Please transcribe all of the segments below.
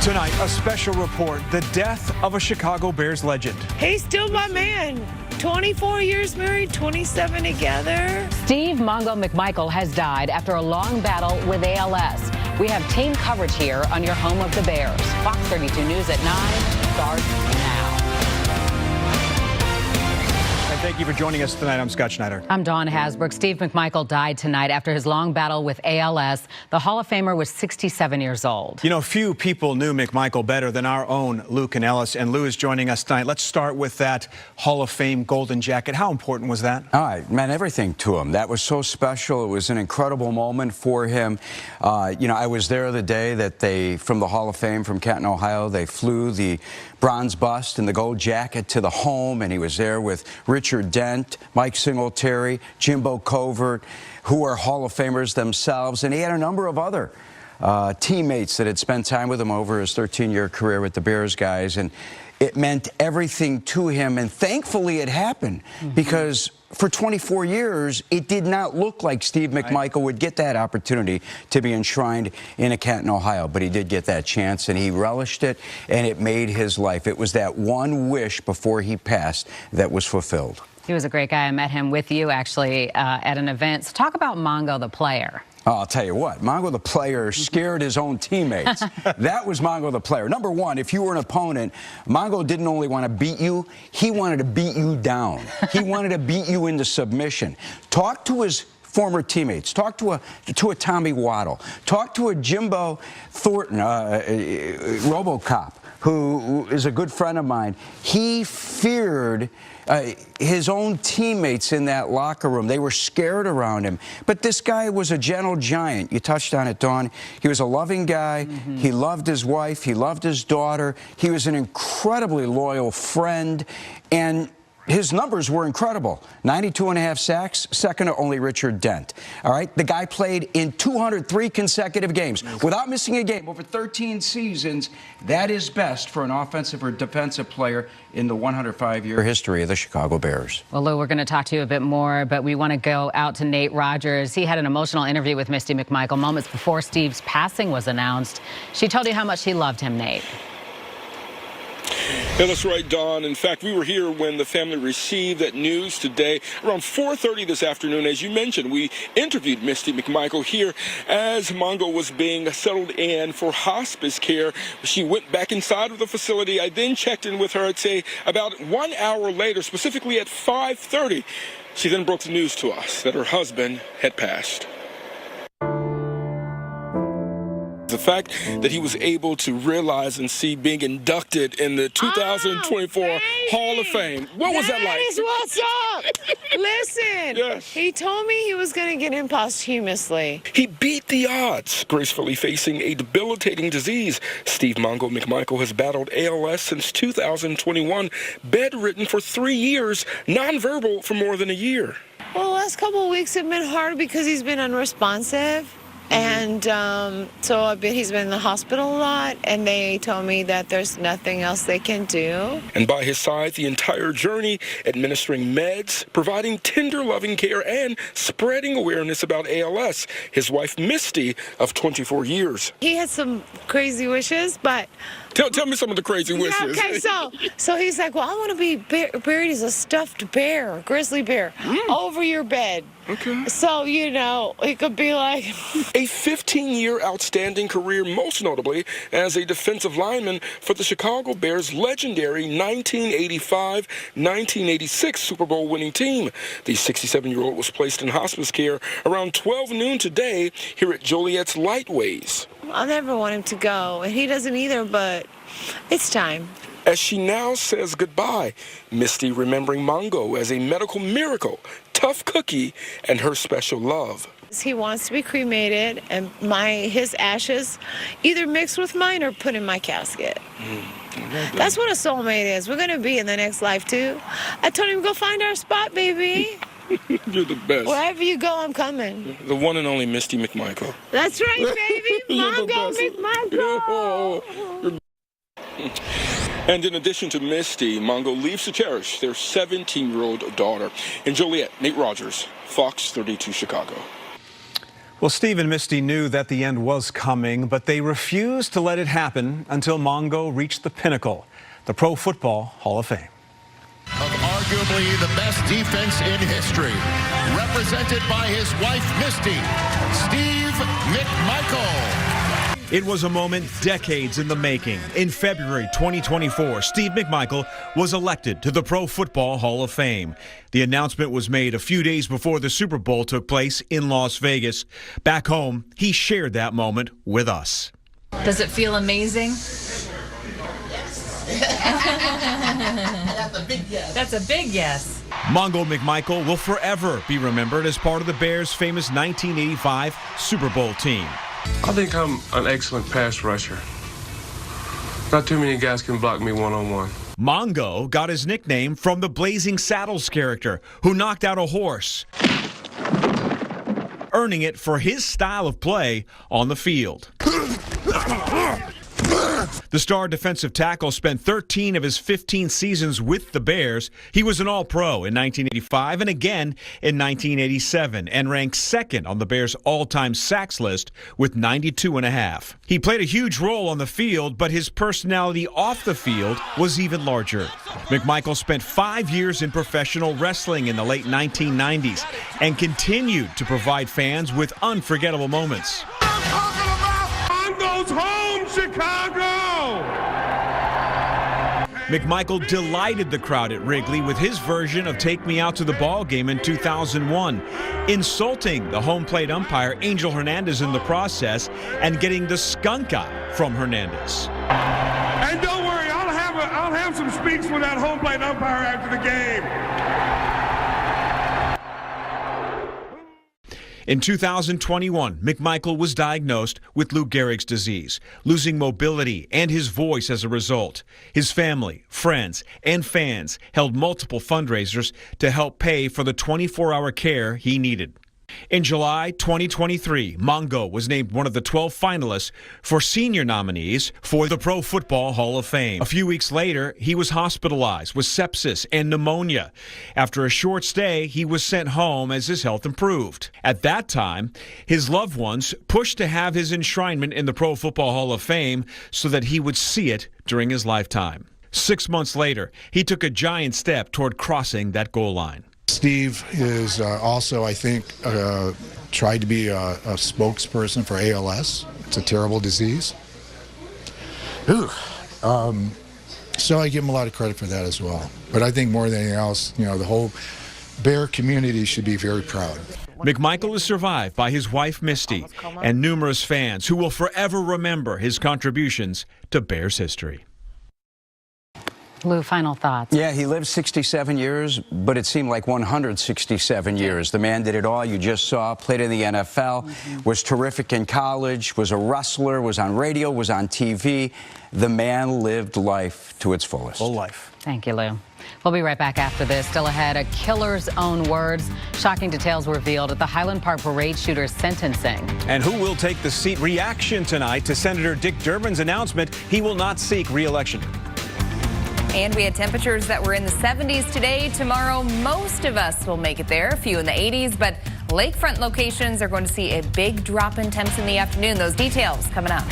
Tonight, a special report, the death of a Chicago Bears legend. He's still my man. 24 years married, 27 together. Steve "Mongo" McMichael has died after a long battle with ALS. We have team coverage here on your home of the Bears. Fox 32 News at 9 starts now. And thank you for joining us tonight. I'm Scott Schneider. I'm Dawn Hasbrook. Steve McMichael died tonight after his long battle with ALS. The Hall of Famer was 67 years old. You know, few people knew McMichael better than our own Luke and Ellis, and Lou is joining us tonight. Let's start with that Hall of Fame golden jacket. How important was that? It meant everything to him. That was so special. It was an incredible moment for him. You know, I was there the day that from the Hall of Fame from Canton, Ohio, they flew the bronze bust and the gold jacket to the home, and he was there with Richard Dent, Mike Singletary, Jimbo Covert, who are Hall of Famers themselves, and he had a number of other teammates that had spent time with him over his 13-year career with the Bears guys, and it meant everything to him, and thankfully it happened because for 24 years, it did not look like Steve McMichael would get that opportunity to be enshrined in a Canton, Ohio, but he did get that chance, and he relished it, and it made his life. It was that one wish before he passed that was fulfilled. He was a great guy. I met him with you, actually, at an event. So talk about Mongo, the player. I'll tell you what, Mongo the player scared his own teammates. That was Mongo the player. Number one, if you were an opponent, Mongo didn't only want to beat you, he wanted to beat you down. He wanted to beat you into submission. Talk to his former teammates. Talk to a Tommy Waddle. Talk to a Jimbo Thornton, RoboCop, who is a good friend of mine. He feared his own teammates in that locker room. They were scared around him. But this guy was a gentle giant. You touched on it, Dawn. He was a loving guy. He loved his wife. He loved his daughter. He was an incredibly loyal friend. And his numbers were incredible. 92.5 sacks, second to only Richard Dent. All right, the guy played in 203 consecutive games without missing a game over 13 seasons. That is best for an offensive or defensive player in the 105-year history of the Chicago Bears. Well, Lou, we're going to talk to you a bit more, but we want to go out to Nate Rogers. He had an emotional interview with Misty McMichael moments before Steve's passing was announced. She told you how much she loved him, Nate. Yeah, that's right, Dawn. In fact, we were here when the family received that news today. Around 4:30 this afternoon, as you mentioned, we interviewed Misty McMichael here as Mongo was being settled in for hospice care. She went back inside of the facility. I then checked in with her, I'd say, about 1 hour later, specifically at 5:30. She then broke the news to us that her husband had passed. The fact that he was able to realize and see being inducted in the 2024 Hall of Fame. What was that like? That is what's up. Listen, Yes. He told me he was going to get in posthumously. He beat the odds, gracefully facing a debilitating disease. Steve "Mongo" McMichael has battled ALS since 2021, bedridden for 3 years, nonverbal for more than a year. Well, the last couple of weeks have been hard because he's been unresponsive. And so he's been in the hospital a lot, and they told me that there's nothing else they can do. And by his side, the entire journey, administering meds, providing tender, loving care, and spreading awareness about ALS. His wife, Misty, of 24 years. He had some crazy wishes, but... Tell me some of the crazy wishes. Okay, so he's like, well, I want to be buried as a stuffed bear, grizzly bear, over your bed. Okay. So, you know, it could be like... A 15-year outstanding career, most notably as a defensive lineman for the Chicago Bears' legendary 1985-1986 Super Bowl winning team. The 67-year-old was placed in hospice care around 12 noon today here at Joliet's Lightways. I never want him to go, and he doesn't either, but it's time. As she now says goodbye, Misty remembering Mongo as a medical miracle, tough cookie, and her special love. He wants to be cremated, and his ashes either mixed with mine or put in my casket. That's what a soulmate is. We're going to be in the next life, too. I told him, go find our spot, baby. You're the best. Wherever you go, I'm coming. The one and only Misty McMichael. That's right, baby. Mongo McMichael. And in addition to Misty, Mongo leaves to cherish their 17-year-old daughter. In Joliet, Nate Rogers, Fox 32 Chicago. Well, Steve and Misty knew that the end was coming, but they refused to let it happen until Mongo reached the pinnacle, the Pro Football Hall of Fame. Of arguably the best defense in history, represented by his wife, Misty, Steve McMichael. It was a moment decades in the making. In February 2024, Steve McMichael was elected to the Pro Football Hall of Fame. The announcement was made a few days before the Super Bowl took place in Las Vegas. Back home, he shared that moment with us. Does it feel amazing? That's a big yes. Mongo McMichael will forever be remembered as part of the Bears' famous 1985 Super Bowl team. I think I'm an excellent pass rusher. Not too many guys can block me one-on-one. Mongo got his nickname from the Blazing Saddles character who knocked out a horse, earning it for his style of play on the field. The star defensive tackle spent 13 of his 15 seasons with the Bears. He was an All-Pro in 1985 and again in 1987 and ranked second on the Bears' all-time sacks list with 92.5. He played a huge role on the field, but his personality off the field was even larger. McMichael spent 5 years in professional wrestling in the late 1990s and continued to provide fans with unforgettable moments. Mongo's home, Chicago! McMichael delighted the crowd at Wrigley with his version of Take Me Out to the Ball Game in 2001, insulting the home plate umpire Angel Hernandez in the process and getting the skunk eye from Hernandez. And don't worry, I'll have some speaks with that home plate umpire after the game. In 2021, McMichael was diagnosed with Lou Gehrig's disease, losing mobility and his voice as a result. His family, friends, and fans held multiple fundraisers to help pay for the 24-hour care he needed. In July 2023, Mongo was named one of the 12 finalists for senior nominees for the Pro Football Hall of Fame. A few weeks later, he was hospitalized with sepsis and pneumonia. After a short stay, he was sent home as his health improved. At that time, his loved ones pushed to have his enshrinement in the Pro Football Hall of Fame so that he would see it during his lifetime. 6 months later, he took a giant step toward crossing that goal line. Steve is also, I think, tried to be a spokesperson for ALS. It's a terrible disease. So I give him a lot of credit for that as well. But I think more than anything else, the whole Bear community should be very proud. McMichael is survived by his wife, Misty, and numerous fans who will forever remember his contributions to Bears history. Lou, final thoughts. Yeah, he lived 67 years, but it seemed like 167 years. The man did it all. You just saw, played in the NFL, was terrific in college, was a wrestler, was on radio, was on TV. The man lived life to its fullest. Full life. Thank you, Lou. We'll be right back after this. Still ahead, a killer's own words. Shocking details revealed at the Highland Park parade shooter's sentencing. And who will take the seat? Reaction tonight to Senator Dick Durbin's announcement he will not seek re-election. And we had temperatures that were in the 70s today. Tomorrow, most of us will make it there, a few in the 80s, but lakefront locations are going to see a big drop in temps in the afternoon. Those details coming up.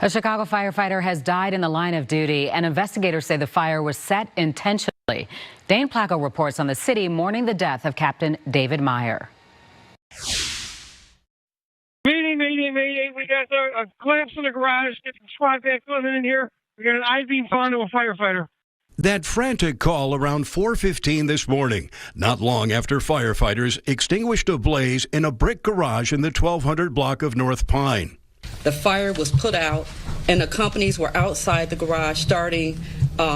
A Chicago firefighter has died in the line of duty, and investigators say the fire was set intentionally. Dane Placco reports on the city mourning the death of Captain David Meyer. Meeting. We got a collapse in the garage. Get some squad back living in here. We got an I-beam falling to a firefighter. That frantic call around 4:15 this morning, not long after firefighters extinguished a blaze in a brick garage in the 1200 block of North Pine. The fire was put out, and the companies were outside the garage starting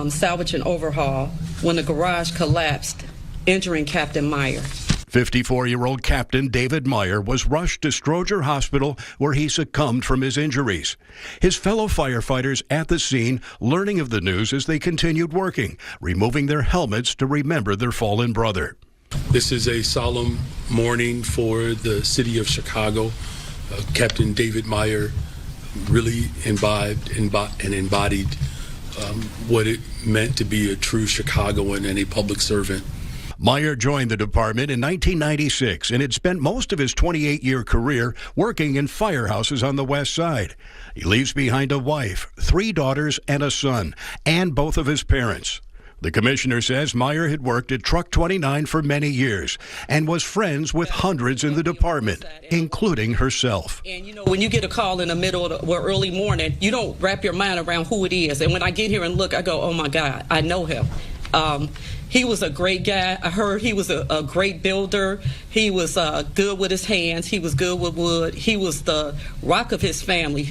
salvage and overhaul when the garage collapsed, injuring Captain Meyer. 54-year-old Captain David Meyer was rushed to Stroger Hospital where he succumbed from his injuries. His fellow firefighters at the scene learning of the news as they continued working, removing their helmets to remember their fallen brother. This is a solemn mourning for the city of Chicago. Captain David Meyer really embodied what it meant to be a true Chicagoan and a public servant. Meyer joined the department in 1996 and had spent most of his 28-year career working in firehouses on the West Side. He leaves behind a wife, 3 daughters, and a son, and both of his parents. The commissioner says Meyer had worked at Truck 29 for many years and was friends with hundreds in the department, including herself. And you know, when you get a call in the middle of the early morning, you don't wrap your mind around who it is. And when I get here and look, I go, oh my God, I know him. He was a great guy. I heard he was a great builder. He was good with his hands. He was good with wood. He was the rock of his family.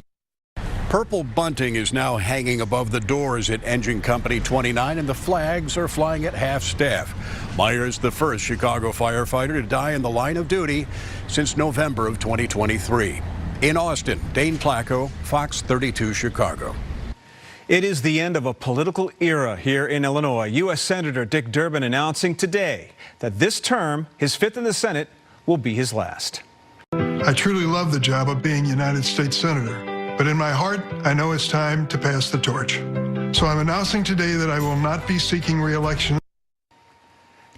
Purple bunting is now hanging above the doors at Engine Company 29, and the flags are flying at half staff. Meyer is the first Chicago firefighter to die in the line of duty since November of 2023. In Austin, Dane Placco, Fox 32 Chicago. It is the end of a political era here in Illinois. U.S. Senator Dick Durbin announcing today that this term, his 5th in the Senate, will be his last. I truly love the job of being United States Senator, but in my heart, I know it's time to pass the torch. So I'm announcing today that I will not be seeking re-election.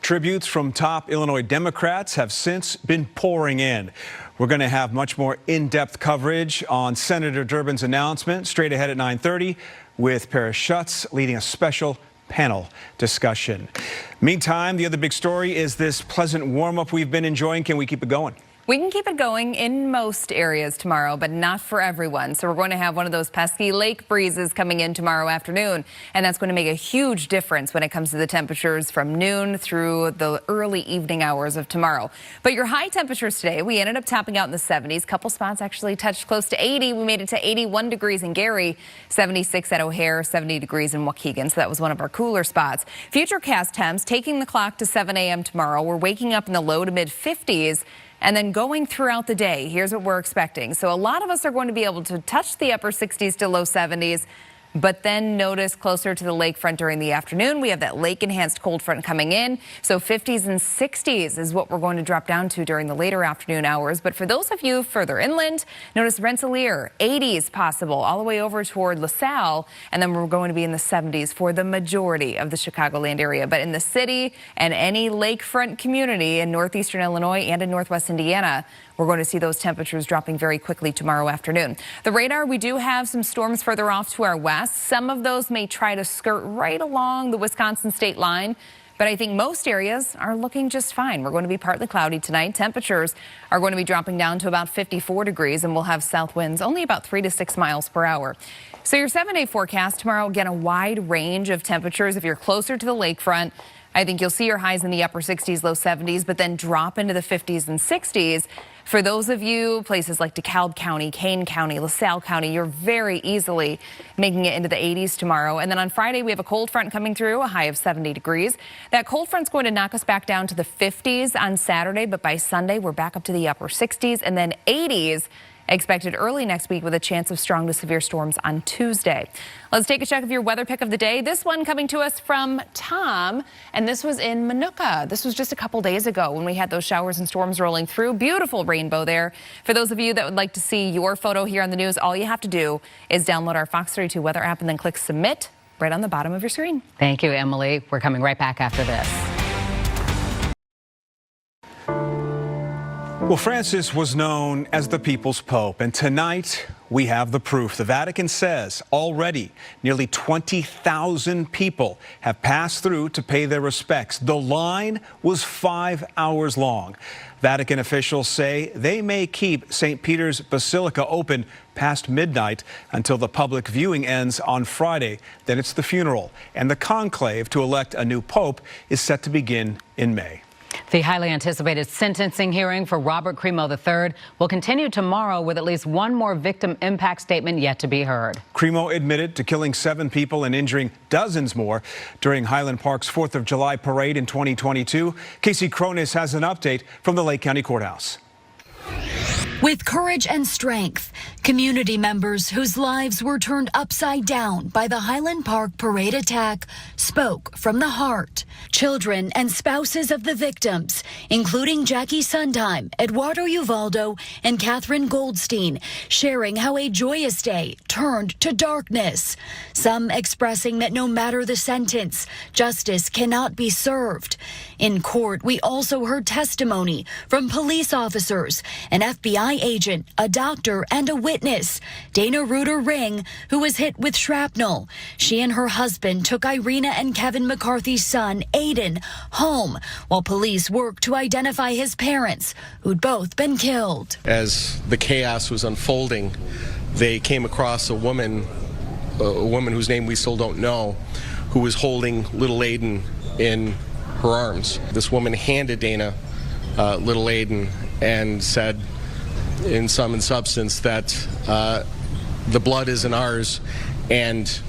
Tributes from top Illinois Democrats have since been pouring in. We're going to have much more in-depth coverage on Senator Durbin's announcement straight ahead at 9:30 with Paris Schutz leading a special panel discussion. Meantime, the other big story is this pleasant warm-up we've been enjoying. Can we keep it going? We can keep it going in most areas tomorrow, but not for everyone. So we're going to have one of those pesky lake breezes coming in tomorrow afternoon, and that's going to make a huge difference when it comes to the temperatures from noon through the early evening hours of tomorrow. But your high temperatures today, we ended up topping out in the 70s. Couple spots actually touched close to 80. We made it to 81 degrees in Gary, 76 at O'Hare, 70 degrees in Waukegan. So that was one of our cooler spots. Futurecast temps taking the clock to 7 a.m. tomorrow. We're waking up in the low to mid 50s. And then going throughout the day, here's what we're expecting. So a lot of us are going to be able to touch the upper 60s to low 70s, but then notice closer to the lakefront during the afternoon. We have that lake-enhanced cold front coming in. So 50s and 60s is what we're going to drop down to during the later afternoon hours. But for those of you further inland, notice Rensselaer, 80s possible, all the way over toward LaSalle. And then we're going to be in the 70s for the majority of the Chicagoland area. But in the city and any lakefront community in northeastern Illinois and in northwest Indiana, we're going to see those temperatures dropping very quickly tomorrow afternoon. The radar, we do have some storms further off to our west. Some of those may try to skirt right along the Wisconsin state line, but I think most areas are looking just fine. We're going to be partly cloudy tonight. Temperatures are going to be dropping down to about 54 degrees, and we'll have south winds only about 3 to 6 miles per hour. So your 7-day forecast tomorrow, again, a wide range of temperatures. If you're closer to the lakefront, I think you'll see your highs in the upper 60s, low 70s, but then drop into the 50s and 60s. For those of you, places like DeKalb County, Kane County, LaSalle County, you're very easily making it into the 80s tomorrow. And then on Friday, we have a cold front coming through, a high of 70 degrees. That cold front's going to knock us back down to the 50s on Saturday, but by Sunday, we're back up to the upper 60s and then 80s. Expected early next week with a chance of strong to severe storms on Tuesday. Let's take a check of your weather pick of the day. This one coming to us from Tom, and this was in Minooka. This was just a couple days ago when we had those showers and storms rolling through. Beautiful rainbow there. For those of you that would like to see your photo here on the news, all you have to do is download our Fox 32 weather app and then click submit right on the bottom of your screen. Thank you, Emily. We're coming right back after this. Well, Francis was known as the People's Pope, and tonight we have the proof. The Vatican says already nearly 20,000 people have passed through to pay their respects. The line was 5 hours long. Vatican officials say they may keep St. Peter's Basilica open past midnight until the public viewing ends on Friday. Then it's the funeral, and the conclave to elect a new pope is set to begin in May. The highly anticipated sentencing hearing for Robert Crimo III will continue tomorrow with at least one more victim impact statement yet to be heard. Crimo admitted to killing 7 people and injuring dozens more during Highland Park's 4th of July parade in 2022. Casey Cronis has an update from the Lake County Courthouse. With courage and strength, community members whose lives were turned upside down by the Highland Park parade attack spoke from the heart. Children and spouses of the victims, including Jackie Sondheim, Eduardo Uvaldo, and Catherine Goldstein, sharing how a joyous day turned to darkness. Some expressing that no matter the sentence, justice cannot be served. In court, we also heard testimony from police officers, an FBI agent, a doctor, and a witness, Dana Reuter Ring, who was hit with shrapnel. She and her husband took Irina and Kevin McCarthy's son, Aiden, home while police worked to identify his parents, who'd both been killed. As the chaos was unfolding, they came across a woman whose name we still don't know, who was holding little Aiden in her arms. This woman handed Dana little Aiden and said, in sum and substance, that the blood isn't ours and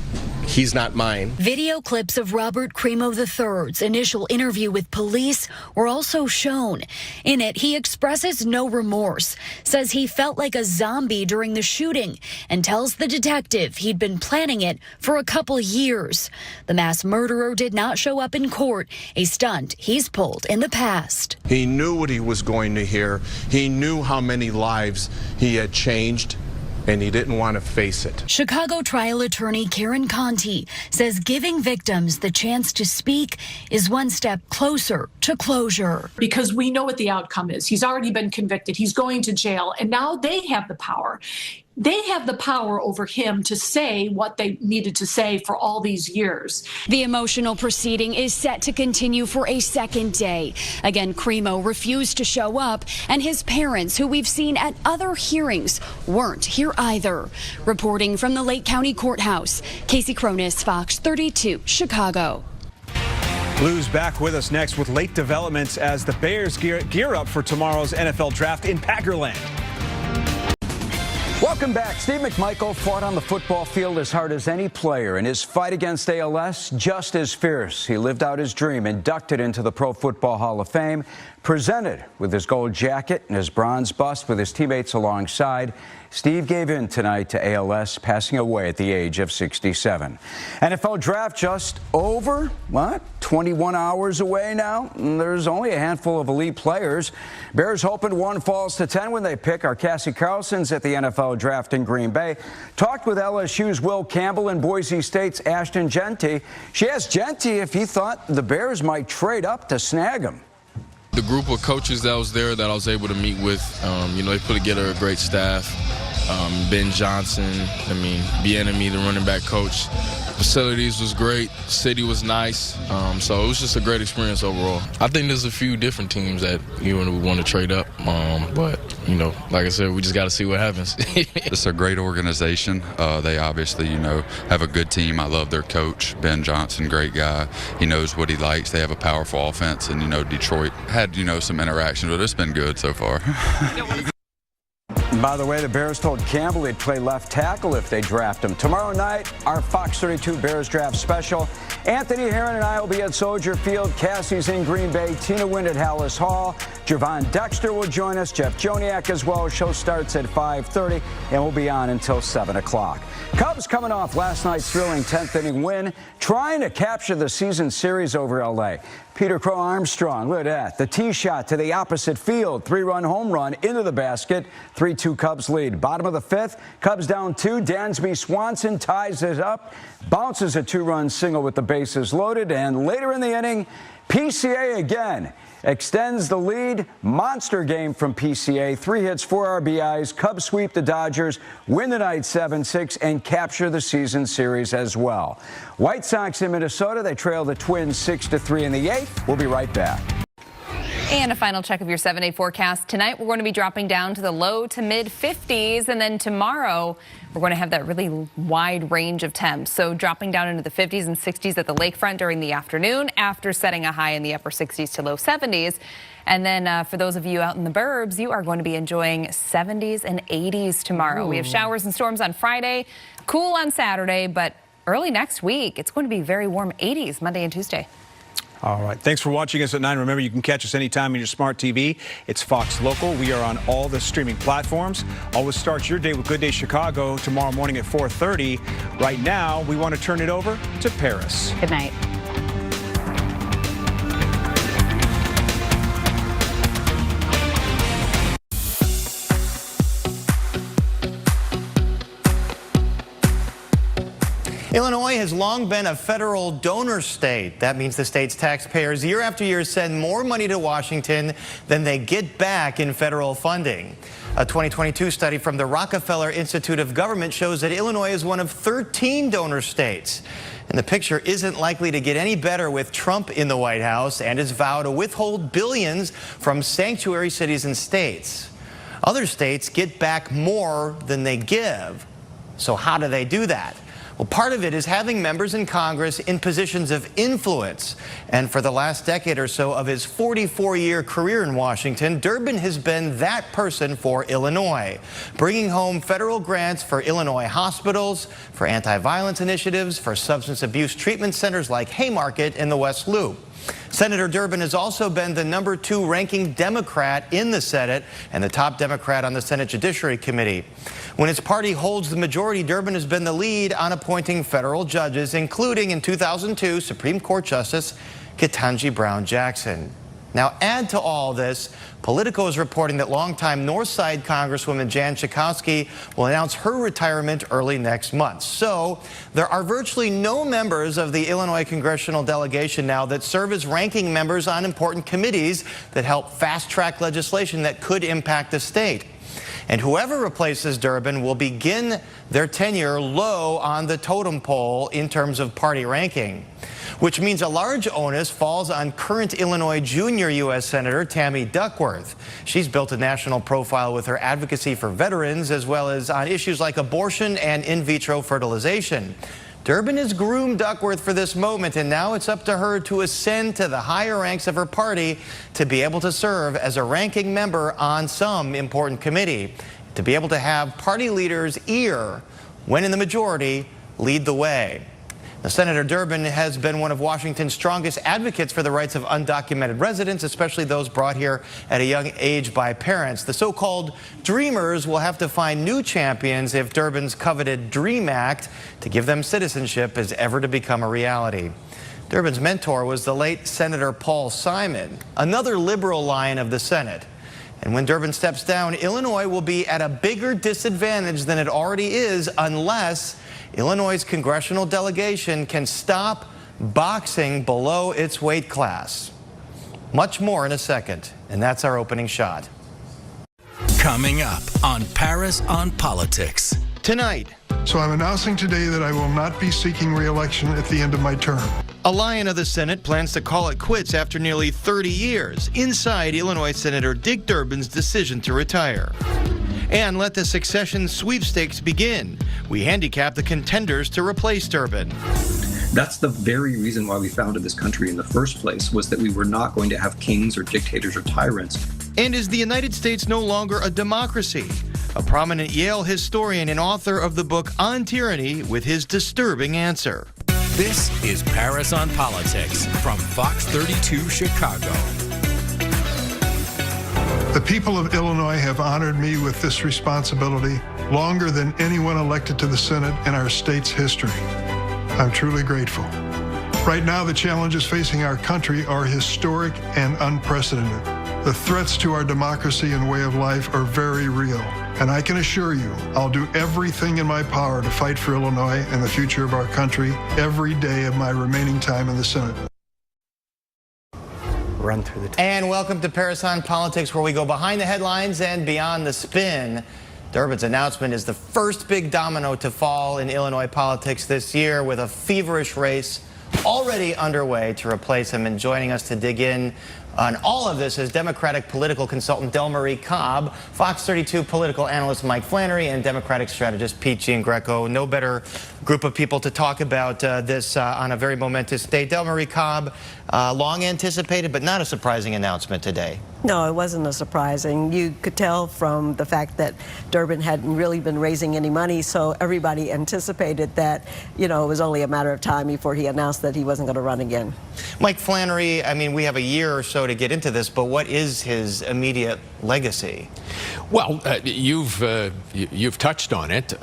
he's not mine. Video clips of Robert Crimo III's initial interview with police were also shown. In it, he expresses no remorse, says he felt like a zombie during the shooting, and tells the detective he'd been planning it for a couple years. The mass murderer did not show up in court, a stunt he's pulled in the past. He knew what he was going to hear. He knew how many lives he had changed, and he didn't want to face it. Chicago trial attorney Karen Conti says giving victims the chance to speak is one step closer to closure. Because we know what the outcome is. He's already been convicted. He's going to jail, and now they have the power. They have the power over him to say what they needed to say for all these years. The emotional proceeding is set to continue for a second day. Again, Crimo refused to show up, and his parents, who we've seen at other hearings, weren't here either. Reporting from the Lake County Courthouse, Casey Cronus, Fox 32, Chicago. Blues back with us next with late developments as the Bears gear up for tomorrow's NFL draft in Packerland. Welcome back. Steve McMichael fought on the football field as hard as any player, and his fight against ALS just as fierce. He lived out his dream, inducted into the Pro Football Hall of Fame, presented with his gold jacket and his bronze bust with his teammates alongside. Steve gave in tonight to ALS, passing away at the age of 67. NFL draft just over, 21 hours away now. There's only a handful of elite players. Bears hoping one falls to 10 when they pick. Our Cassie Carlson's at the NFL draft in Green Bay. Talked with LSU's Will Campbell and Boise State's Ashton Jeanty. She asked Jeanty if he thought the Bears might trade up to snag him. The group of coaches that was there that I was able to meet with, they put together a great staff. Ben Johnson, Bieniemy, the running back coach. Facilities was great. City was nice. So it was just a great experience overall. I think there's a few different teams that we want to trade up. But, like I said, we just got to see what happens. It's a great organization. They obviously, have a good team. I love their coach, Ben Johnson, great guy. He knows what he likes. They have a powerful offense. And, Detroit had, some interaction, but it's been good so far. By the way, the Bears told Campbell he'd play left tackle if they draft him. Tomorrow night, our Fox 32 Bears draft special. Anthony Herron and I will be at Soldier Field. Cassie's in Green Bay. Tina Wynn at Hallis Hall. Javon Dexter will join us. Jeff Joniak as well. Show starts at 5:30 and we'll be on until 7 o'clock. Cubs coming off last night's thrilling 10th inning win, trying to capture the season series over L.A. Peter Crow Armstrong, look at that. The tee shot to the opposite field. 3-run home run into the basket. 3-2 Cubs lead. Bottom of the 5th, Cubs down 2. Dansby Swanson ties it up. Bounces a 2-run single with the bases loaded. And later in the inning, PCA again extends the lead. Monster game from PCA. 3 hits, 4 RBIs. Cubs sweep the Dodgers, win the night 7-6, and capture the season series as well. White Sox in Minnesota, they trail the Twins 6-3 in the 8th. We'll be right back. And a final check of your 7-day forecast. Tonight, we're going to be dropping down to the low to mid 50s. And then tomorrow, we're going to have that really wide range of temps. So dropping down into the 50s and 60s at the lakefront during the afternoon after setting a high in the upper 60s to low 70s. And then for those of you out in the burbs, you are going to be enjoying 70s and 80s tomorrow. Ooh. We have showers and storms on Friday, cool on Saturday, but early next week, it's going to be very warm 80s Monday and Tuesday. All right. Thanks for watching us at 9. Remember, you can catch us anytime on your smart TV. It's Fox Local. We are on all the streaming platforms. Always start your day with Good Day Chicago tomorrow morning at 4:30. Right now, we want to turn it over to Paris. Good night. Illinois has long been a federal donor state. That means the state's taxpayers year after year send more money to Washington than they get back in federal funding. A 2022 study from the Rockefeller Institute of Government shows that Illinois is one of 13 donor states. And the picture isn't likely to get any better with Trump in the White House and his vow to withhold billions from sanctuary cities and states. Other states get back more than they give. So how do they do that? Well, part of it is having members in Congress in positions of influence. And for the last decade or so of his 44-year career in Washington, Durbin has been that person for Illinois, bringing home federal grants for Illinois hospitals, for anti-violence initiatives, for substance abuse treatment centers like Haymarket in the West Loop. Senator Durbin has also been the #2 ranking Democrat in the Senate and the top Democrat on the Senate Judiciary Committee. When his party holds the majority, Durbin has been the lead on appointing federal judges, including in 2002 Supreme Court Justice Ketanji Brown Jackson. Now, add to all this, Politico is reporting that longtime Northside Congresswoman Jan Schakowsky will announce her retirement early next month. So there are virtually no members of the Illinois congressional delegation now that serve as ranking members on important committees that help fast-track legislation that could impact the state. And whoever replaces Durbin will begin their tenure low on the totem pole in terms of party ranking, which means a large onus falls on current Illinois junior U.S. Senator Tammy Duckworth. She's built a national profile with her advocacy for veterans, as well as on issues like abortion and in vitro fertilization. Durbin has groomed Duckworth for this moment, and now it's up to her to ascend to the higher ranks of her party to be able to serve as a ranking member on some important committee, to be able to have party leaders' ear when in the majority lead the way. Now, Senator Durbin has been one of Washington's strongest advocates for the rights of undocumented residents, especially those brought here at a young age by parents. The so-called Dreamers will have to find new champions if Durbin's coveted DREAM Act to give them citizenship is ever to become a reality. Durbin's mentor was the late Senator Paul Simon, another liberal lion of the Senate. And when Durbin steps down, Illinois will be at a bigger disadvantage than it already is unless Illinois' congressional delegation can stop boxing below its weight class. Much more in a second, and that's our opening shot. Coming up on Paris on Politics. Tonight. So I'm announcing today that I will not be seeking re-election at the end of my term. A lion of the Senate plans to call it quits after nearly 30 years inside Illinois Senator Dick Durbin's decision to retire. And let the succession sweepstakes begin. We handicap the contenders to replace Durbin. That's the very reason why we founded this country in the first place, was that we were not going to have kings or dictators or tyrants. And is the United States no longer a democracy? A prominent Yale historian and author of the book On Tyranny with his disturbing answer. This is Paris on Politics from Fox 32 Chicago. The people of Illinois have honored me with this responsibility longer than anyone elected to the Senate in our state's history. I'm truly grateful. Right now, the challenges facing our country are historic and unprecedented. The threats to our democracy and way of life are very real. And I can assure you, I'll do everything in my power to fight for Illinois and the future of our country every day of my remaining time in the Senate. Run through the and welcome to Paris on Politics, where we go behind the headlines and beyond the spin. Durbin's announcement is the first big domino to fall in Illinois politics this year, with a feverish race already underway to replace him. And joining us to dig in on all of this is Democratic political consultant Delmarie Cobb, Fox 32 political analyst Mike Flannery, and Democratic strategist Pete Giangreco. No better group of people to talk about this on a very momentous day. Delmarie Cobb, long anticipated but not a surprising announcement today. No, it wasn't a surprising. You could tell from the fact that Durbin hadn't really been raising any money, so everybody anticipated that, you know, it was only a matter of time before he announced that he wasn't going to run again. Mike Flannery, I mean, we have a year or so to get into this, but what is his immediate legacy? Well, you've touched on it.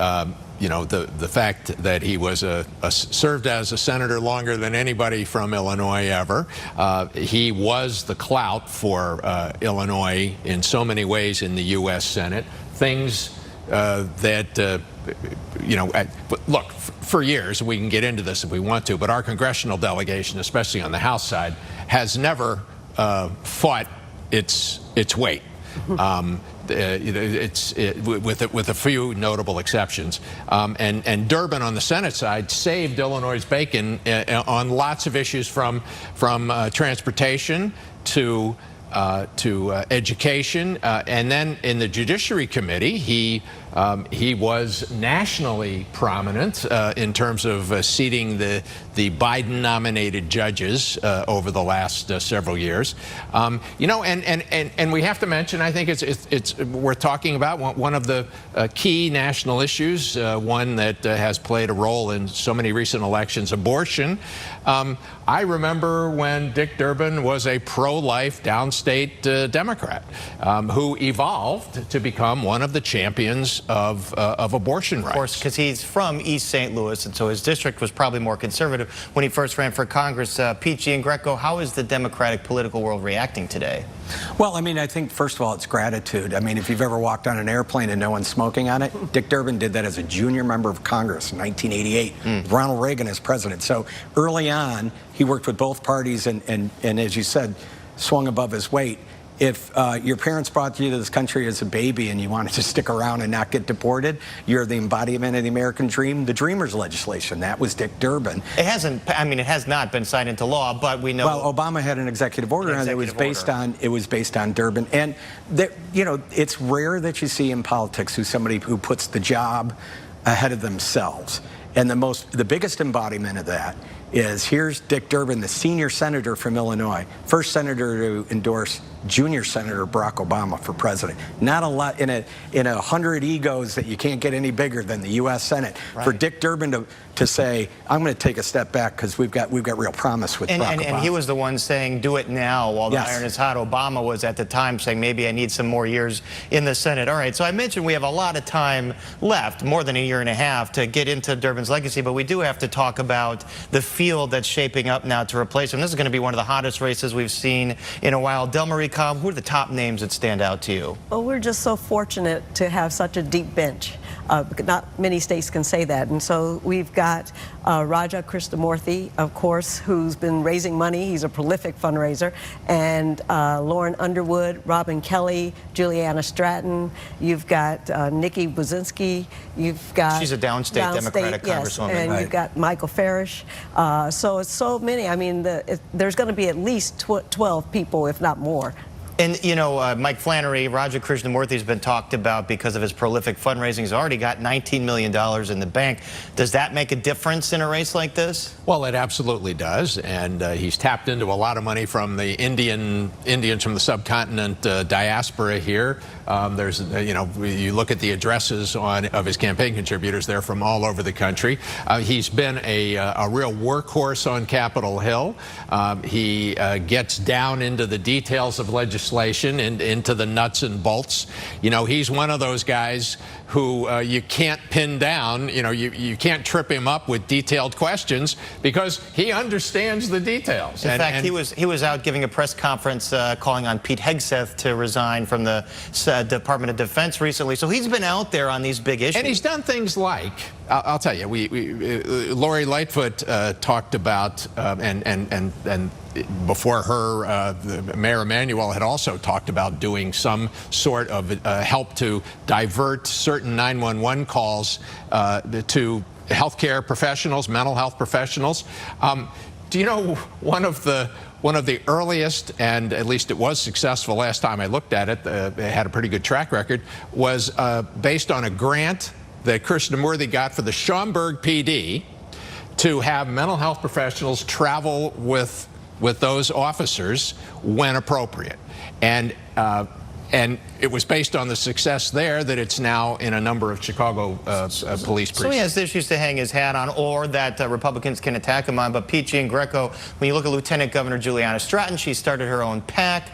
You know, the fact that he was served as a senator longer than anybody from Illinois ever. He was the clout for Illinois in so many ways in the U.S. Senate. Things that, you know, look, for years, we can get into this if we want to, but our congressional delegation, especially on the House side, has never fought its weight. With a few notable exceptions. And Durbin on the Senate side saved Illinois' bacon on lots of issues from transportation to education, and then in the Judiciary Committee, he was nationally prominent in terms of seating the Biden-nominated judges over the last several years. You know, and we have to mention, I think it's worth talking about one of the key national issues, one that has played a role in so many recent elections: abortion. I remember when Dick Durbin was a pro-life downstate Democrat who evolved to become one of the champions of abortion rights. Of course, because he's from East St. Louis, and so his district was probably more conservative when he first ran for Congress. Peachy and Greco, how is the Democratic political world reacting today? Well, I mean, I think, first of all, it's gratitude. I mean, if you've ever walked on an airplane and no one's smoking on it, Dick Durbin did that as a junior member of Congress in 1988, with Ronald Reagan as president. So early on, he worked with both parties and as you said, swung above his weight. If your parents brought you to this country as a baby and you wanted to stick around and not get deported, you're the embodiment of the American dream. The Dreamers legislation, that was Dick Durbin. It hasn't, I mean, it has not been signed into law, but we know. Well, Obama had an executive order on it. It was based on Durbin. And you know, it's rare that you see in politics somebody who puts the job ahead of themselves. And the biggest embodiment of that is, here's Dick Durbin, the senior senator from Illinois, first senator to endorse junior Senator Barack Obama for president. Not a lot in a 100 egos that you can't get any bigger than the U.S. Senate. Right. For Dick Durbin to say, I'm going to take a step back because we've got real promise with Barack Obama. And he was the one saying, do it now, while the iron is hot. Obama was at the time saying, maybe I need some more years in the Senate. All right, so I mentioned we have a lot of time left, more than a year and a half, to get into Durbin's legacy, but we do have to talk about the field that's shaping up now to replace him. This is going to be one of the hottest races we've seen in a while. Del Marie Cobb, who are the top names that stand out to you? Well, we're just so fortunate to have such a deep bench. Not many states can say that. And so we've got Raja Krishnamurthy, of course, who's been raising money. He's a prolific fundraiser. And Lauren Underwood, Robin Kelly, Juliana Stratton. You've got Nikki Buzinski. You've got... She's a downstate Democratic congresswoman. And right. You've got Michael Farish. So it's so many. I mean, there's going to be at least 12 people, if not more. And, you know, Mike Flannery, Raja Krishnamurthy has been talked about because of his prolific fundraising. He's already got $19 million in the bank. Does that make a difference in a race like this? Well, it absolutely does. And he's tapped into a lot of money from the Indians from the subcontinent diaspora here. There's, you know, you look at the addresses of his campaign contributors, they're from all over the country. He's been a real workhorse on Capitol Hill. He gets down into the details of legislation and into the nuts and bolts. You know, he's one of those guys who you can't pin down. You know, you can't trip him up with detailed questions because he understands the details. In fact, he was out giving a press conference calling on Pete Hegseth to resign from the Department of Defense recently. So he's been out there on these big issues. And he's done things like, I'll tell you, Lori Lightfoot talked about, and before her, Mayor Emanuel had also talked about doing some sort of help to divert certain 911 calls to healthcare professionals, mental health professionals. Do you know one of the earliest, and at least it was successful last time I looked at it, it had a pretty good track record, was based on a grant that Krishnamurthy got for the Schaumburg PD to have mental health professionals travel with those officers when appropriate. And it was based on the success there that it's now in a number of Chicago police precincts. So he has issues to hang his hat on, or that Republicans can attack him on. But Peachy and Greco, when you look at Lieutenant Governor Juliana Stratton, she started her own PAC.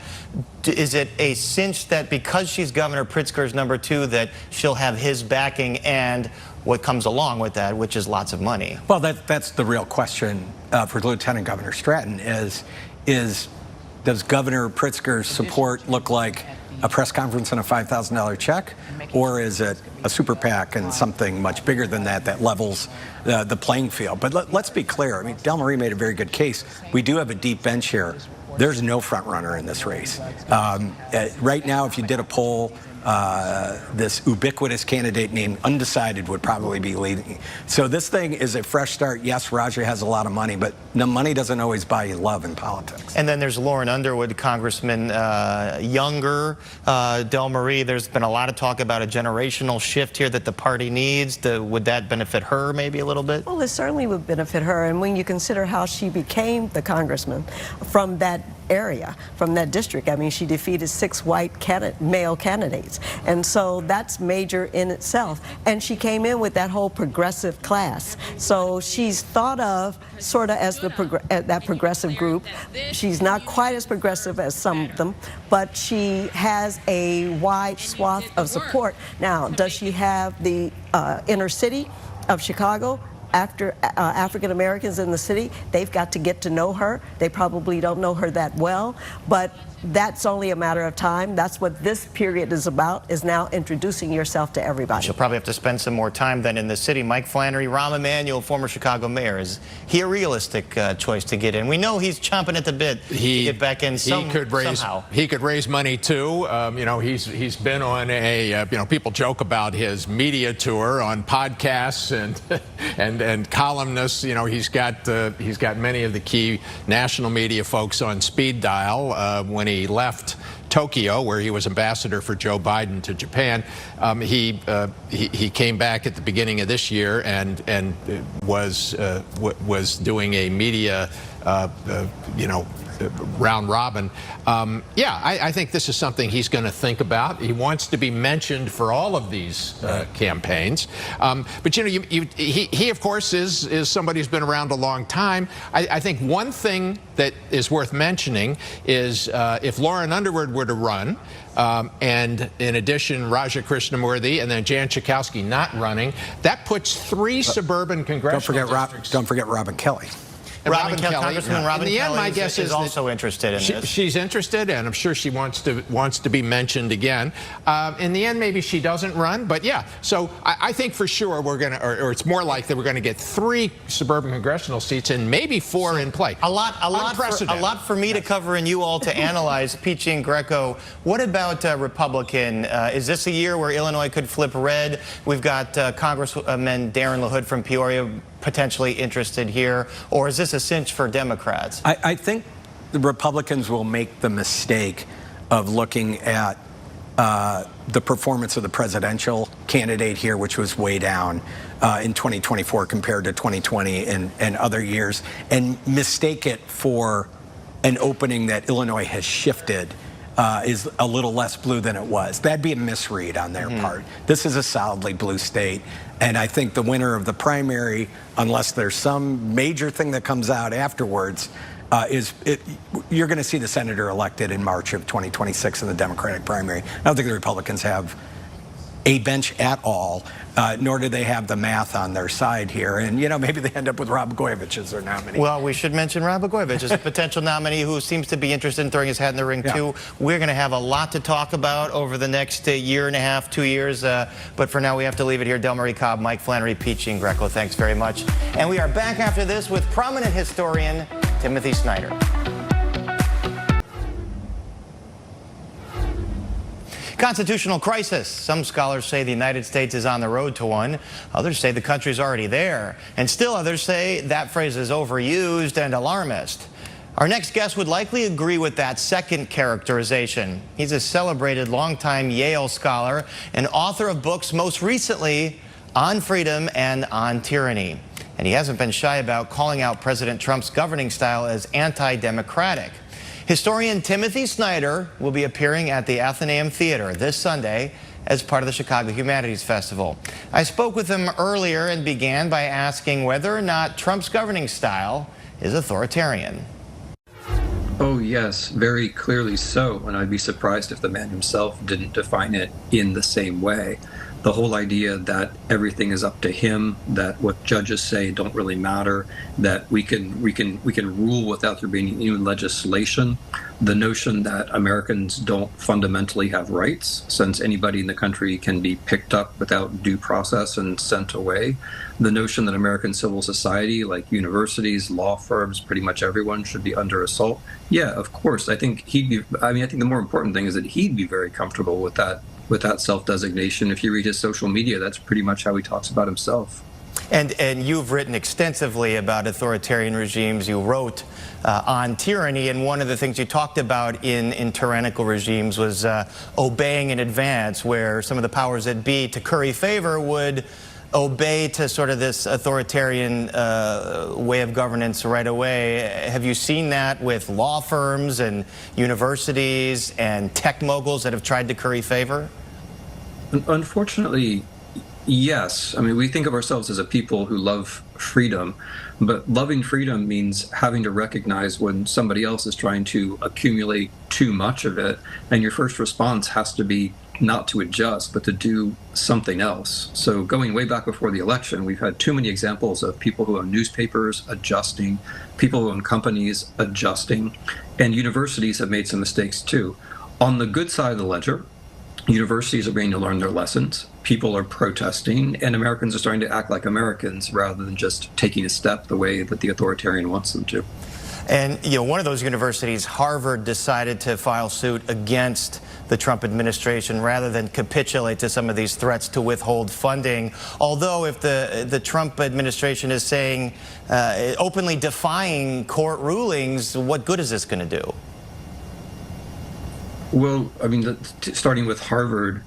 Is it a cinch that because she's Governor Pritzker's #2 that she'll have his backing and what comes along with that, which is lots of money? Well, that's the real question for Lieutenant Governor Stratton is does Governor Pritzker's support look like a press conference and a $5,000 check, or is it a super PAC and something much bigger than that that levels the playing field? But let's be clear. I mean, Del Marie made a very good case. We do have a deep bench here. There's no front runner in this race. Right now, if you did a poll, this ubiquitous candidate named Undecided would probably be leading. So this thing is a fresh start. Yes, Raja has a lot of money, but the money doesn't always buy you love in politics. And then there's Lauren Underwood, Congressman, younger Del Marie. There's been a lot of talk about a generational shift here that the party needs. Would that benefit her maybe a little bit? Well, it certainly would benefit her. And when you consider how she became the congressman from that area, from that district, I mean, she defeated 6 white male candidates. And so that's major in itself. And she came in with that whole progressive class. So she's thought of sort of as that progressive group. She's not quite as progressive as some of them, but she has a wide swath of support. Now, does she have the inner city of Chicago? After African Americans in the city, they've got to get to know her. They probably don't know her that well, but that's only a matter of time. That's what this period is about, is now introducing yourself to everybody. She'll probably have to spend some more time then in the city. Mike Flannery, Rahm Emanuel, former Chicago mayor, is he a realistic choice to get in? We know he's chomping at the bit to get back in somehow. He could raise money too. You know, he's been on a people joke about his media tour on podcasts and columnists. You know, he's got many of the key national media folks on speed dial. When he left Tokyo, where he was ambassador for Joe Biden to Japan, he came back at the beginning of this year and was doing a media round robin. I think this is something he's going to think about. He wants to be mentioned for all of these campaigns. But you know, he of course is somebody who's been around a long time. I think one thing that is worth mentioning is if Lauren Underwood were to run, and in addition, Raja Krishnamurthy and then Jan Schakowsky not running, that puts 3 suburban congressional districts. Don't forget Robin Kelly. Robin Kelly, Congressman Robin Kelly, my guess is also interested in this. She's interested, and I'm sure she wants to be mentioned again. In the end, maybe she doesn't run, but yeah. So I think for sure we're gonna, or it's more likely we're gonna get 3 suburban congressional seats and maybe 4 in play. A lot for me to cover and you all to analyze. Peachy and Greco, what about Republican? Is this a year where Illinois could flip red? We've got Congressman Darren LaHood from Peoria potentially interested here, or is this a cinch for Democrats? I think the Republicans will make the mistake of looking at the performance of the presidential candidate here, which was way down in 2024 compared to 2020 and other years, and mistake it for an opening that Illinois has shifted is a little less blue than it was. That'd be a misread on their part. This is a solidly blue state, and I think the winner of the primary, unless there's some major thing that comes out afterwards, you're going to see the senator elected in March of 2026 in the Democratic primary. I don't think the Republicans have a bench at all, nor do they have the math on their side here. And, you know, maybe they end up with Rob Blagojevich as their nominee. Well, we should mention Rob Blagojevich as a potential nominee who seems to be interested in throwing his hat in the ring, too. We're going to have a lot to talk about over the next year and a half, 2 years. But for now, we have to leave it here. Del Marie Cobb, Mike Flannery, Peachy, and Greco, thanks very much. And we are back after this with prominent historian Timothy Snyder. Constitutional crisis. Some scholars say the United States is on the road to one. Others say the country's already there. And still others say that phrase is overused and alarmist. Our next guest would likely agree with that second characterization. He's a celebrated longtime Yale scholar and author of books most recently on freedom and on tyranny. And he hasn't been shy about calling out President Trump's governing style as anti-democratic. Historian Timothy Snyder will be appearing at the Athenaeum Theater this Sunday as part of the Chicago Humanities Festival. I spoke with him earlier and began by asking whether or not Trump's governing style is authoritarian. Oh, yes, very clearly so, and I'd be surprised if the man himself didn't define it in the same way. The whole idea that everything is up to him, that what judges say don't really matter, that we can rule without there being even legislation, the notion that Americans don't fundamentally have rights, since anybody in the country can be picked up without due process and sent away. The notion that American civil society, like universities, law firms, pretty much everyone should be under assault. Yeah, of course. I think I think the more important thing is that he'd be very comfortable with that self-designation. If you read his social media, that's pretty much how he talks about himself. And you've written extensively about authoritarian regimes. You wrote on tyranny, and one of the things you talked about in tyrannical regimes was obeying in advance, where some of the powers that be, to curry favor, would obey to sort of this authoritarian way of governance right away. Have you seen that with law firms and universities and tech moguls that have tried to curry favor? Unfortunately, yes. I mean, we think of ourselves as a people who love freedom, but loving freedom means having to recognize when somebody else is trying to accumulate too much of it, and your first response has to be not to adjust, but to do something else. So going way back before the election, we've had too many examples of people who own newspapers adjusting, people who own companies adjusting, and universities have made some mistakes too. On the good side of the ledger, universities are beginning to learn their lessons. People are protesting, and Americans are starting to act like Americans rather than just taking a step the way that the authoritarian wants them to. And one of those universities, Harvard, decided to file suit against the Trump administration rather than capitulate to some of these threats to withhold funding. Although if the Trump administration is saying, openly defying court rulings, what good is this going to do? Well, I mean, starting with Harvard,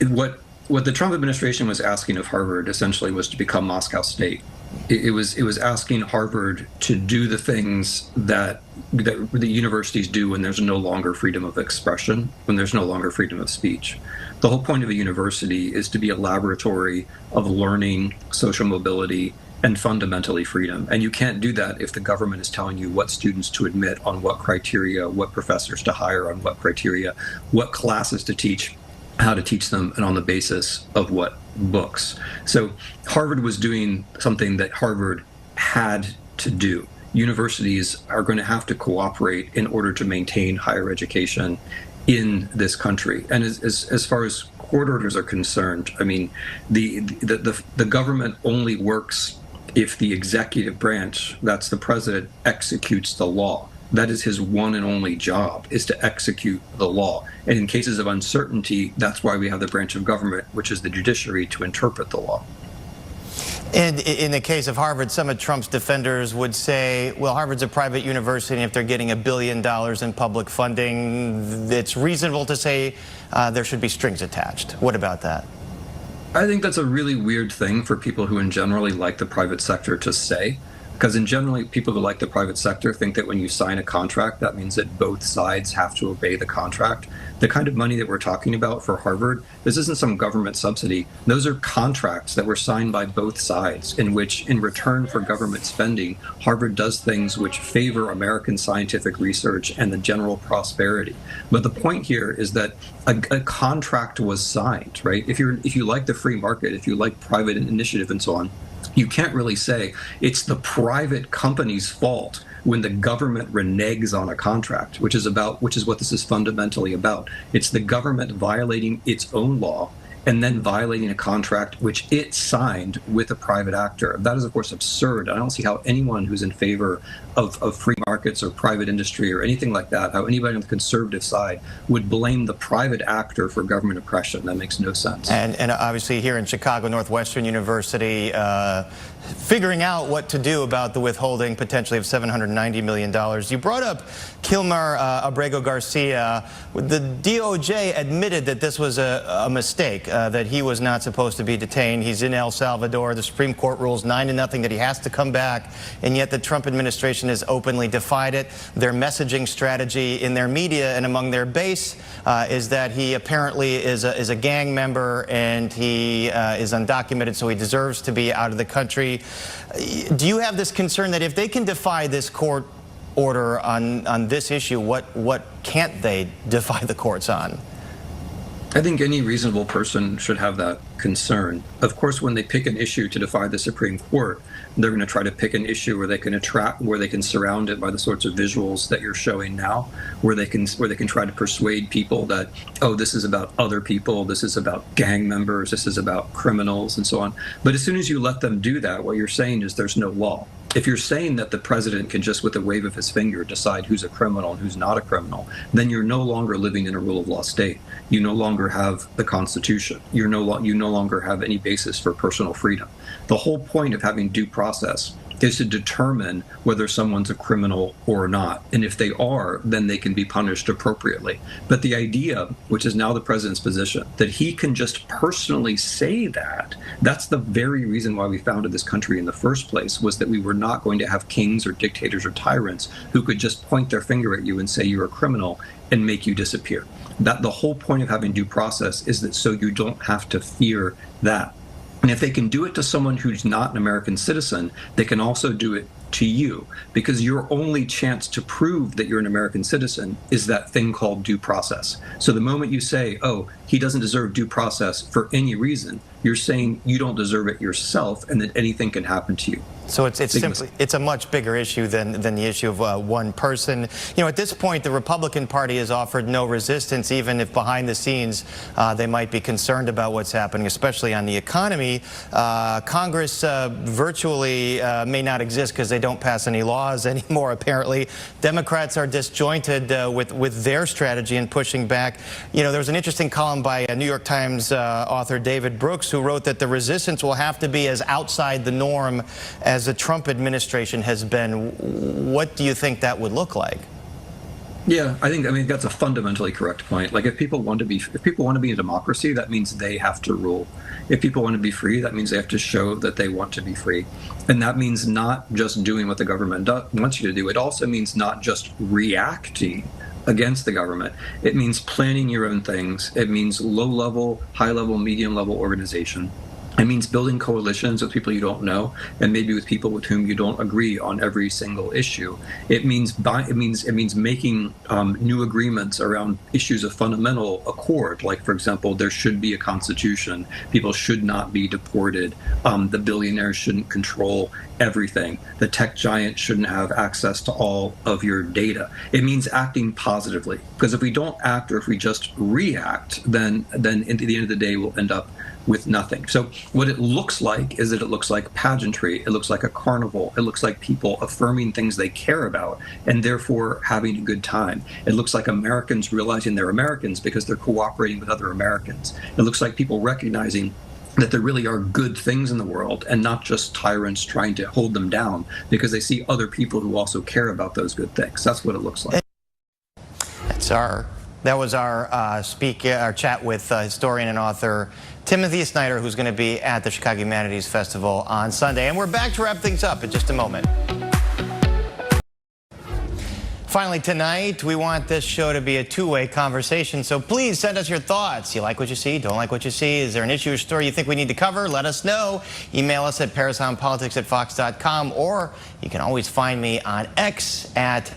what the Trump administration was asking of Harvard essentially was to become Moscow State. It was asking Harvard to do the things that the universities do when there's no longer freedom of expression, when there's no longer freedom of speech. The whole point of a university is to be a laboratory of learning, social mobility, and fundamentally freedom. And you can't do that if the government is telling you what students to admit on what criteria, what professors to hire on what criteria, what classes to teach, how to teach them, and on the basis of what books. So Harvard was doing something that Harvard had to do. Universities are going to have to cooperate in order to maintain higher education in this country. And as far as court orders are concerned, I mean, the government only works if the executive branch, that's the president, executes the law. That is his one and only job, is to execute the law. And in cases of uncertainty, that's why we have the branch of government, which is the judiciary, to interpret the law. And in the case of Harvard, some of Trump's defenders would say, well, Harvard's a private university, and if they're getting $1 billion in public funding, it's reasonable to say there should be strings attached. What about that? I think that's a really weird thing for people who generally like the private sector to say. Because in general, people who like the private sector think that when you sign a contract, that means that both sides have to obey the contract. The kind of money that we're talking about for Harvard, this isn't some government subsidy. Those are contracts that were signed by both sides, in which, in return for government spending, Harvard does things which favor American scientific research and the general prosperity. But the point here is that a contract was signed, right? If you like the free market, if you like private initiative and so on, you can't really say it's the private company's fault when the government reneges on a contract, which is what this is fundamentally about. It's the government violating its own law and then violating a contract which it signed with a private actor. That is, of course, absurd. I don't see how anyone who's in favor of free markets or private industry or anything like that, how anybody on the conservative side would blame the private actor for government oppression. That makes no sense. And obviously here in Chicago, Northwestern University, figuring out what to do about the withholding potentially of $790 million. You brought up Kilmer Abrego Garcia. The DOJ admitted that this was a mistake, that he was not supposed to be detained. He's in El Salvador. The Supreme Court rules 9-0 that he has to come back, and yet the Trump administration has openly defied it. Their messaging strategy in their media and among their base is that he apparently is a gang member and he is undocumented, so he deserves to be out of the country. Do you have this concern that if they can defy this court order on this issue, what can't they defy the courts on? I think any reasonable person should have that concern. Of course, when they pick an issue to defy the Supreme Court, they're going to try to pick an issue where they can surround it by the sorts of visuals that you're showing now, where they can try to persuade people that, oh, this is about other people, this is about gang members, this is about criminals, and so on. But as soon as you let them do that, what you're saying is there's no law. If you're saying that the president can just, with a wave of his finger, decide who's a criminal and who's not a criminal, then you're no longer living in a rule of law state. You no longer have the Constitution. You no longer have any basis for personal freedom. The whole point of having due process is to determine whether someone's a criminal or not. And if they are, then they can be punished appropriately. But the idea, which is now the president's position, that he can just personally say that, that's the very reason why we founded this country in the first place, was that we were not going to have kings or dictators or tyrants who could just point their finger at you and say you're a criminal and make you disappear. That the whole point of having due process is that so you don't have to fear that. And if they can do it to someone who's not an American citizen, they can also do it to you, because your only chance to prove that you're an American citizen is that thing called due process. So the moment you say, oh, he doesn't deserve due process for any reason, you're saying you don't deserve it yourself and that anything can happen to you. So it's a much bigger issue than the issue of one person. You know, at this point, the Republican Party has offered no resistance, even if behind the scenes they might be concerned about what's happening, especially on the economy. Congress virtually may not exist because they don't pass any laws anymore, apparently. Democrats are disjointed with their strategy and pushing back. You know, there was an interesting column by New York Times author David Brooks, who wrote that the resistance will have to be as outside the norm as the Trump administration has been. What do you think that would look like? Yeah, I mean that's a fundamentally correct point. Like if people want to be a democracy, that means they have to rule. If people want to be free, that means they have to show that they want to be free. And that means not just doing what the government wants you to do. It also means not just reacting against the government. It means planning your own things. It means low-level, high-level, medium-level organization. It means building coalitions with people you don't know, and maybe with people with whom you don't agree on every single issue. It means making new agreements around issues of fundamental accord. Like, for example, there should be a constitution. People should not be deported. The billionaires shouldn't control everything. The tech giant shouldn't have access to all of your data. It means acting positively, because if we don't act, or if we just react, then at the end of the day we'll end up with nothing. So what it looks like is that it looks like pageantry, it looks like a carnival, it looks like people affirming things they care about and therefore having a good time. It looks like Americans realizing they're Americans because they're cooperating with other Americans. It looks like people recognizing that there really are good things in the world and not just tyrants trying to hold them down because they see other people who also care about those good things. That's what it looks like. That was our chat with historian and author Timothy Snyder, who's going to be at the Chicago Humanities Festival on Sunday. And we're back to wrap things up in just a moment. Finally, tonight, we want this show to be a two-way conversation, so please send us your thoughts. You like what you see? Don't like what you see? Is there an issue or story you think we need to cover? Let us know. Email us at parisonpolitics@fox.com, or you can always find me on X at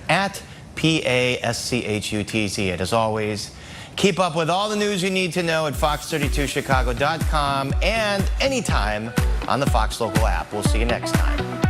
PASCHUTZ. And as always, keep up with all the news you need to know at fox32chicago.com and anytime on the Fox Local app. We'll see you next time.